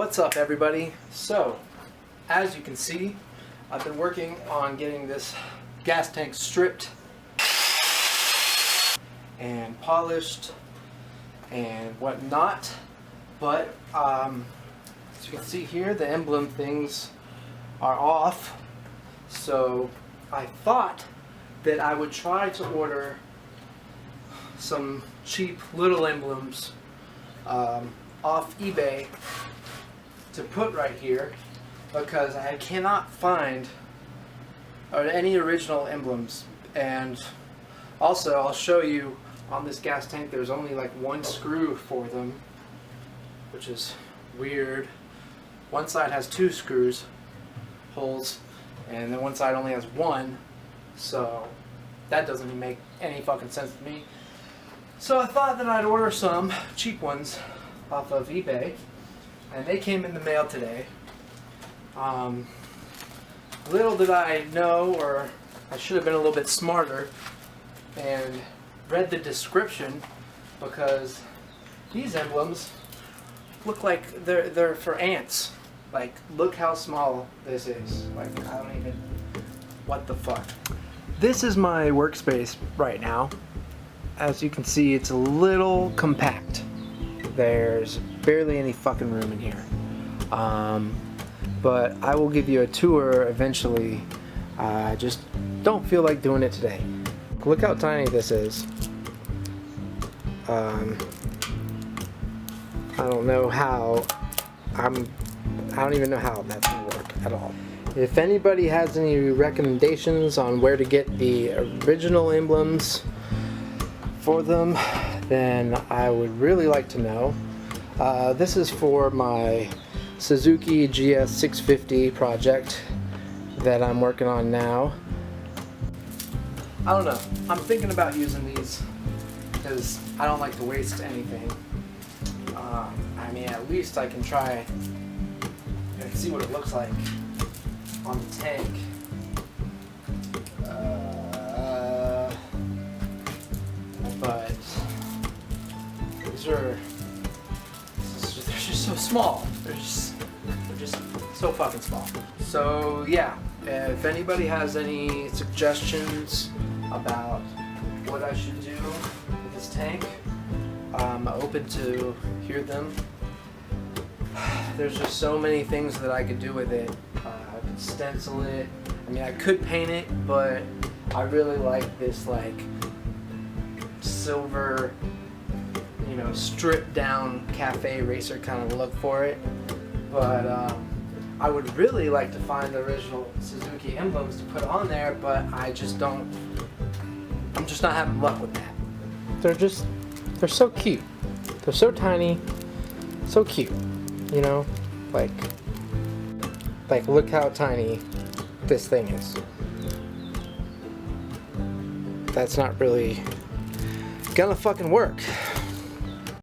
What's up, everybody? So, as you can see, I've been working on getting this gas tank stripped and polished and whatnot, but as you can see here, the emblem things are off, so I thought that I would try to order some cheap little emblems off eBay to put right here, because I cannot find any original emblems. And also, I'll show you on this gas tank there's only like one screw for them, which is weird. One side has two screws holes, and then one side only has one, so that doesn't even make any fucking sense to me. So I thought that I'd order some cheap ones off of eBay, and they came in the mail today. Little did I know, or I should have been a little bit smarter and read the description, because these emblems look like they're for ants. Like, look how small this is. Like, I don't even, what the fuck. This is my workspace right now. As you can see, it's a little compact. There's barely any fucking room in here. But I will give you a tour eventually. I just don't feel like doing it today. Look how tiny this is. I don't know how. I don't even know how that's gonna work at all. If anybody has any recommendations on where to get the original emblems for them, then I would really like to know. This is for my Suzki GS 650 project that I'm working on now. I don't know. I'm thinking about using these because I don't like to waste anything. I mean, at least I can try and see what it looks like on the tank. But they're just so small. They're just so fucking small. So yeah, if anybody has any suggestions about what I should do with this tank, I'm open to hear them. There's just so many things that I could do with it. I could stencil it. I mean, I could paint it, but I really like this like silver, you know, stripped down cafe racer kind of look for it. But I would really like to find the original Suzki emblems to put on there, but I'm just not having luck with that. They're so cute. They're so tiny, so cute, you know? Like look how tiny this thing is. That's not really gonna fucking work.